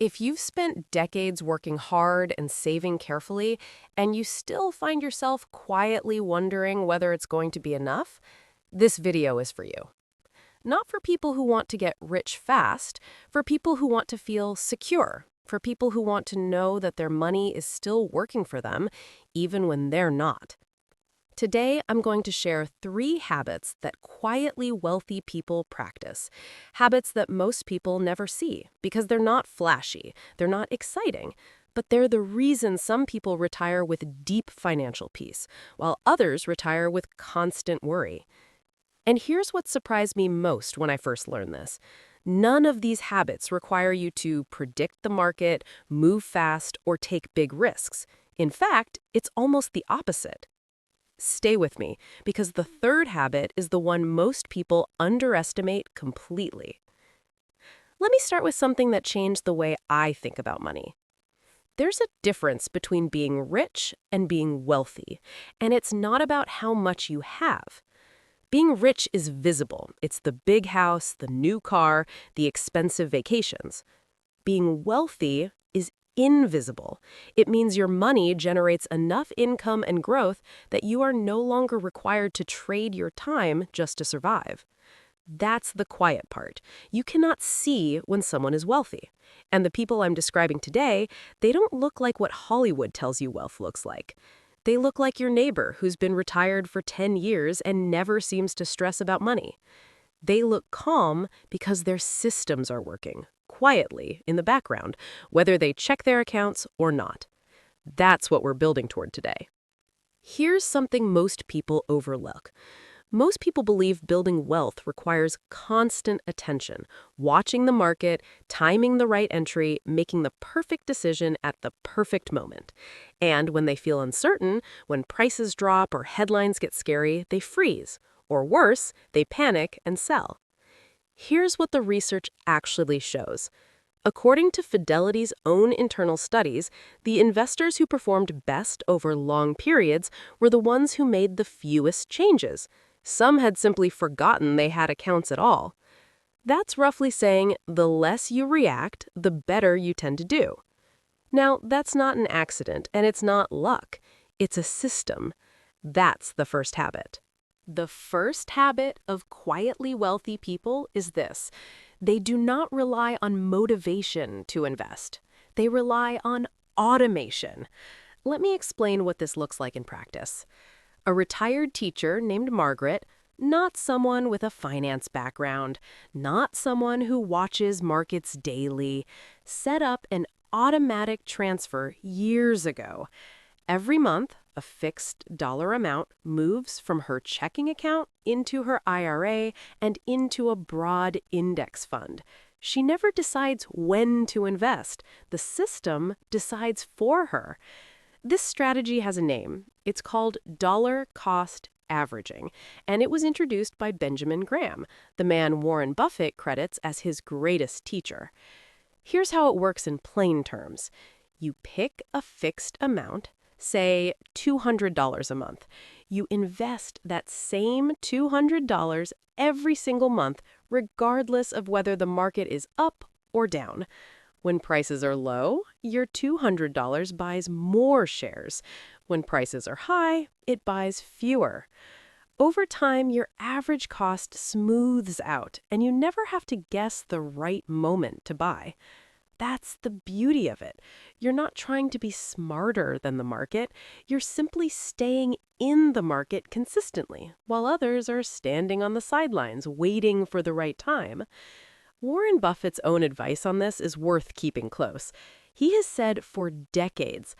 If you've spent decades working hard and saving carefully, and you still find yourself quietly wondering whether it's going to be enough, this video is for you. Not for people who want to get rich fast, for people who want to feel secure, for people who want to know that their money is still working for them, even when they're not. Today, I'm going to share 3 habits that quietly wealthy people practice. Habits that most people never see because they're not flashy, they're not exciting, but they're the reason some people retire with deep financial peace, while others retire with constant worry. And here's what surprised me most when I first learned this. None of these habits require you to predict the market, move fast, or take big risks. In fact, it's almost the opposite. Stay with me, because the third habit is the one most people underestimate completely. Let me start with something that changed the way I think about money. There's a difference between being rich and being wealthy, and it's not about how much you have. Being rich is visible. It's the big house, the new car, the expensive vacations. Being wealthy is invisible. It means your money generates enough income and growth that you are no longer required to trade your time just to survive. That's the quiet part. You cannot see when someone is wealthy. And the people I'm describing today, they don't look like what Hollywood tells you wealth looks like. They look like your neighbor who's been retired for 10 years and never seems to stress about money. They look calm because their systems are working, quietly, in the background, whether they check their accounts or not. That's what we're building toward today. Here's something most people overlook. Most people believe building wealth requires constant attention, watching the market, timing the right entry, making the perfect decision at the perfect moment. And when they feel uncertain, when prices drop or headlines get scary, they freeze. Or worse, they panic and sell. Here's what the research actually shows. According to Fidelity's own internal studies, the investors who performed best over long periods were the ones who made the fewest changes. Some had simply forgotten they had accounts at all. That's roughly saying the less you react, the better you tend to do. Now, that's not an accident, and it's not luck. It's a system. That's the first habit. The first habit of quietly wealthy people is this. They do not rely on motivation to invest. They rely on automation. Let me explain what this looks like in practice. A retired teacher named Margaret, not someone with a finance background, not someone who watches markets daily, set up an automatic transfer years ago. Every month, a fixed dollar amount moves from her checking account into her IRA and into a broad index fund. She never decides when to invest. The system decides for her. This strategy has a name. It's called dollar cost averaging, and it was introduced by Benjamin Graham, the man Warren Buffett credits as his greatest teacher. Here's how it works in plain terms. You pick a fixed amount, say $200 a month. You invest that same $200 every single month, regardless of whether the market is up or down. When prices are low, your $200 buys more shares. When prices are high, it buys fewer. Over time, your average cost smooths out, and you never have to guess the right moment to buy. That's the beauty of it. You're not trying to be smarter than the market. You're simply staying in the market consistently, while others are standing on the sidelines, waiting for the right time. Warren Buffett's own advice on this is worth keeping close. He has said for decades,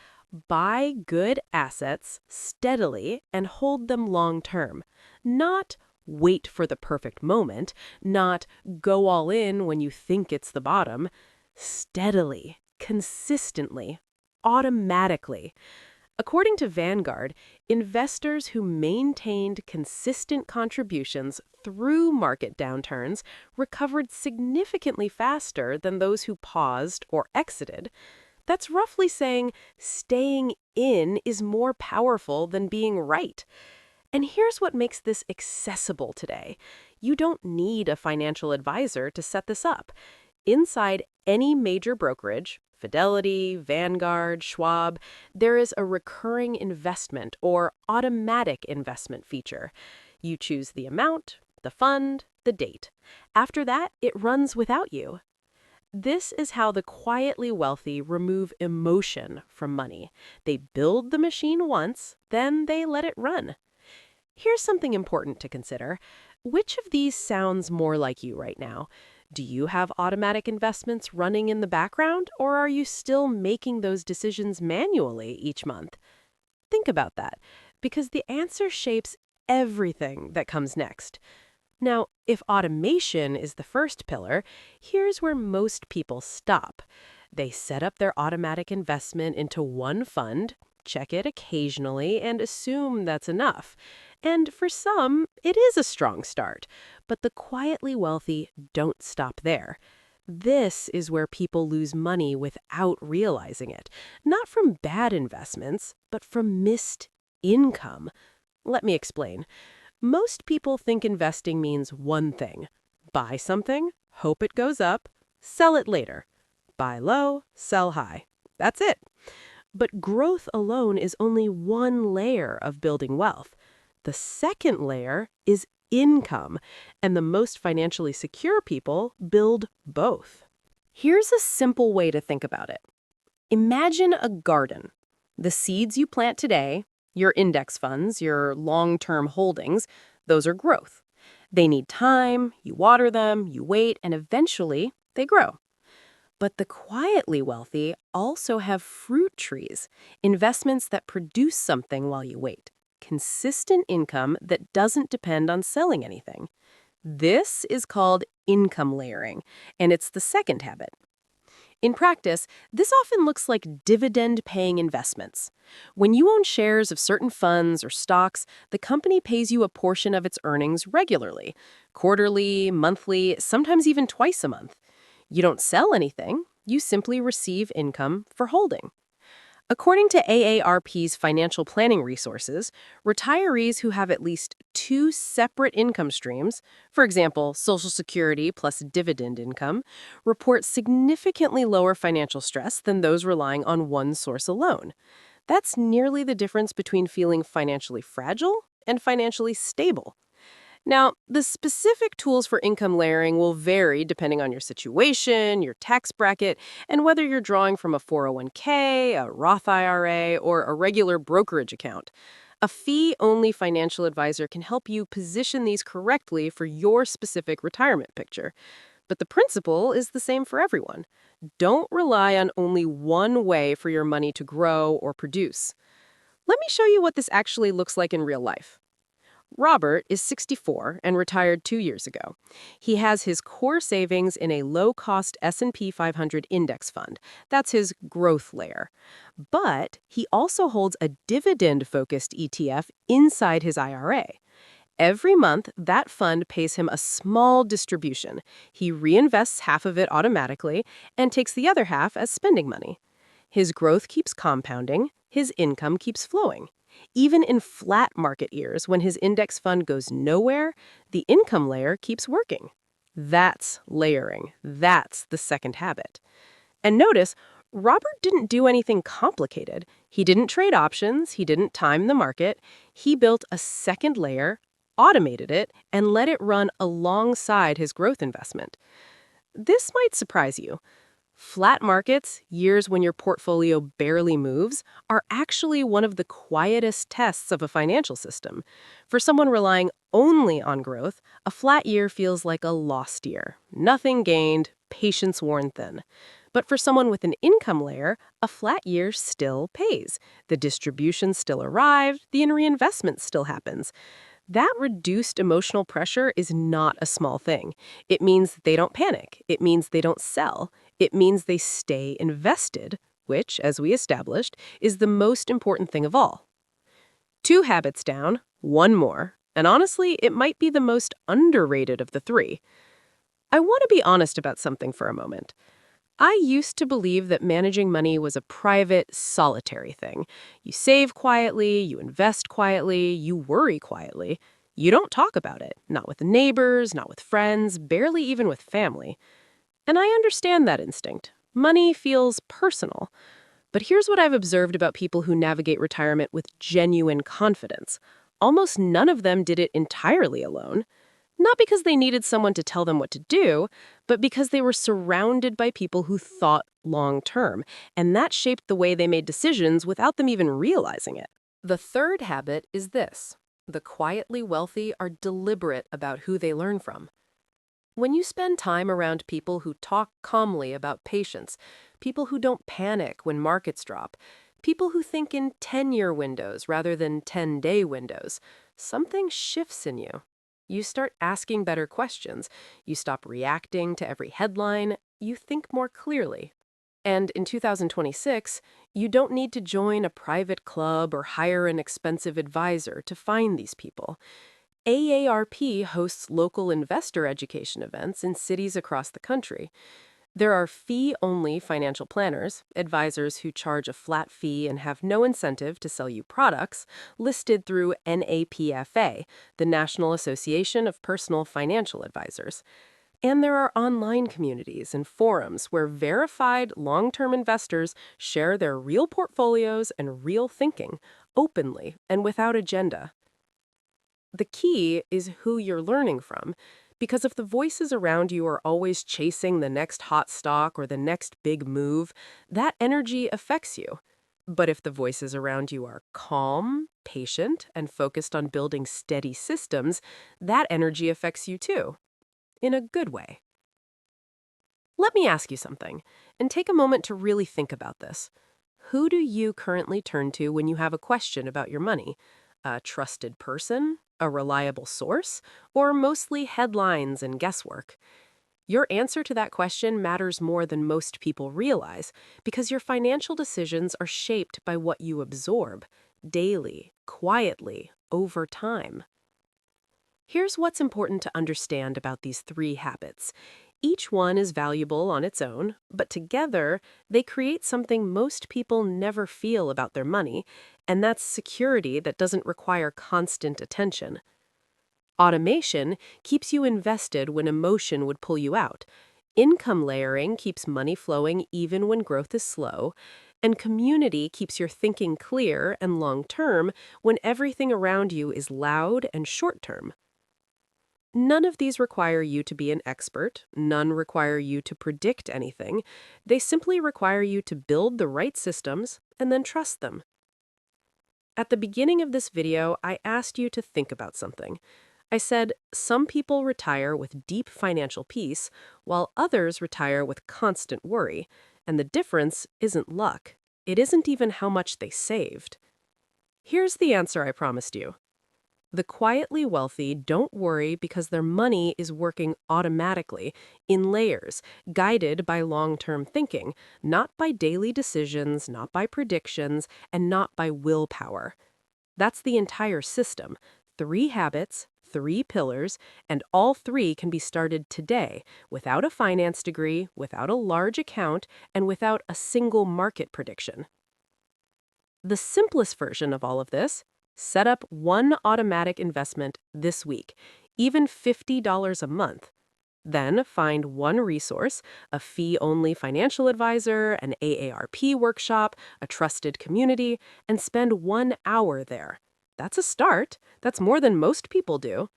buy good assets steadily and hold them long term. Not wait for the perfect moment, not go all in when you think it's the bottom. Steadily, consistently, automatically. According to Vanguard, investors who maintained consistent contributions through market downturns recovered significantly faster than those who paused or exited. That's roughly saying staying in is more powerful than being right. And here's what makes this accessible today. You don't need a financial advisor to set this up. Inside any major brokerage, Fidelity, Vanguard, Schwab, there is a recurring investment or automatic investment feature. You choose the amount, the fund, the date. After that, it runs without you. This is how the quietly wealthy remove emotion from money. They build the machine once, then they let it run. Here's something important to consider. Which of these sounds more like you right now? Do you have automatic investments running in the background, or are you still making those decisions manually each month? Think about that, because the answer shapes everything that comes next. Now, if automation is the first pillar, here's where most people stop. They set up their automatic investment into one fund, check it occasionally, and assume that's enough. And for some, it is a strong start, but the quietly wealthy don't stop there. This is where people lose money without realizing it, not from bad investments, but from missed income. Let me explain. Most people think investing means one thing: buy something, hope it goes up, sell it later. Buy low, sell high. That's it. But growth alone is only one layer of building wealth. The second layer is income, and the most financially secure people build both. Here's a simple way to think about it. Imagine a garden. The seeds you plant today, your index funds, your long-term holdings, those are growth. They need time, you water them, you wait, and eventually they grow. But the quietly wealthy also have fruit trees, investments that produce something while you wait, consistent income that doesn't depend on selling anything. This is called income layering, and it's the second habit. In practice, this often looks like dividend-paying investments. When you own shares of certain funds or stocks, the company pays you a portion of its earnings regularly, quarterly, monthly, sometimes even twice a month. You don't sell anything, you simply receive income for holding. According to AARP's financial planning resources, retirees who have at least two separate income streams, for example, Social Security plus dividend income, report significantly lower financial stress than those relying on one source alone. That's nearly the difference between feeling financially fragile and financially stable. Now, the specific tools for income layering will vary depending on your situation, your tax bracket, and whether you're drawing from a 401k, a Roth IRA, or a regular brokerage account. A fee-only financial advisor can help you position these correctly for your specific retirement picture. But the principle is the same for everyone. Don't rely on only one way for your money to grow or produce. Let me show you what this actually looks like in real life. Robert is 64 and retired 2 years ago. He has his core savings in a low-cost S&P 500 index fund. That's his growth layer. But he also holds a dividend-focused ETF inside his IRA. Every month, that fund pays him a small distribution. He reinvests half of it automatically and takes the other half as spending money. His growth keeps compounding, his income keeps flowing. Even in flat market years, when his index fund goes nowhere, the income layer keeps working. That's layering. That's the second habit. And notice, Robert didn't do anything complicated. He didn't trade options. He didn't time the market. He built a second layer, automated it, and let it run alongside his growth investment. This might surprise you. Flat markets, years when your portfolio barely moves, are actually one of the quietest tests of a financial system. For someone relying only on growth, a flat year feels like a lost year. Nothing gained, patience worn thin. But for someone with an income layer, a flat year still pays. The distribution still arrived, the reinvestment still happens. That reduced emotional pressure is not a small thing. It means they don't panic. It means they don't sell. It means they stay invested, which, as we established, is the most important thing of all. 2 habits down, 1 more. And honestly, it might be the most underrated of the 3. I want to be honest about something for a moment. I used to believe that managing money was a private, solitary thing. You save quietly, you invest quietly, you worry quietly. You don't talk about it, not with neighbors, not with friends, barely even with family. And I understand that instinct. Money feels personal. But here's what I've observed about people who navigate retirement with genuine confidence. Almost none of them did it entirely alone. Not because they needed someone to tell them what to do, but because they were surrounded by people who thought long term, and that shaped the way they made decisions without them even realizing it. The third habit is this: the quietly wealthy are deliberate about who they learn from. When you spend time around people who talk calmly about patience, people who don't panic when markets drop, people who think in 10-year windows rather than 10-day windows, something shifts in you. You start asking better questions. You stop reacting to every headline. You think more clearly. And in 2026, you don't need to join a private club or hire an expensive advisor to find these people. AARP hosts local investor education events in cities across the country. There are fee-only financial planners, advisors who charge a flat fee and have no incentive to sell you products, listed through NAPFA, the National Association of Personal Financial Advisors. And there are online communities and forums where verified long-term investors share their real portfolios and real thinking, openly and without agenda. The key is who you're learning from, because if the voices around you are always chasing the next hot stock or the next big move, that energy affects you. But if the voices around you are calm, patient, and focused on building steady systems, that energy affects you too, in a good way. Let me ask you something, and take a moment to really think about this. Who do you currently turn to when you have a question about your money? A trusted person? A reliable source? Or mostly headlines and guesswork? Your answer to that question matters more than most people realize, because your financial decisions are shaped by what you absorb, daily, quietly, over time. Here's what's important to understand about these three habits. Each one is valuable on its own, but together, they create something most people never feel about their money, and that's security that doesn't require constant attention. Automation keeps you invested when emotion would pull you out. Income layering keeps money flowing even when growth is slow. And community keeps your thinking clear and long-term when everything around you is loud and short-term. None of these require you to be an expert. None require you to predict anything. They simply require you to build the right systems and then trust them. At the beginning of this video, I asked you to think about something. I said, some people retire with deep financial peace, while others retire with constant worry. And the difference isn't luck. It isn't even how much they saved. Here's the answer I promised you. The quietly wealthy don't worry because their money is working automatically, in layers, guided by long-term thinking, not by daily decisions, not by predictions, and not by willpower. That's the entire system. 3 habits, 3 pillars, and all 3 can be started today without a finance degree, without a large account, and without a single market prediction. The simplest version of all of this: set up one automatic investment this week, even $50 a month. Then find one resource, a fee-only financial advisor, an AARP workshop, a trusted community, and spend 1 hour there. That's a start. That's more than most people do.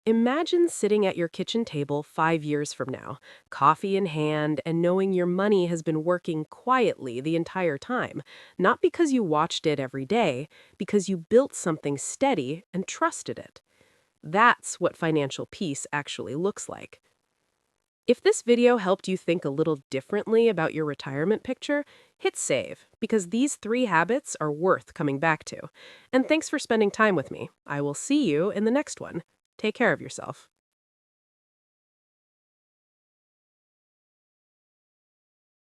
Imagine sitting at your kitchen table 5 years from now, coffee in hand, and knowing your money has been working quietly the entire time, not because you watched it every day, because you built something steady and trusted it. That's what financial peace actually looks like. If this video helped you think a little differently about your retirement picture, hit save, because these 3 habits are worth coming back to. And thanks for spending time with me. I will see you in the next one. Take care of yourself.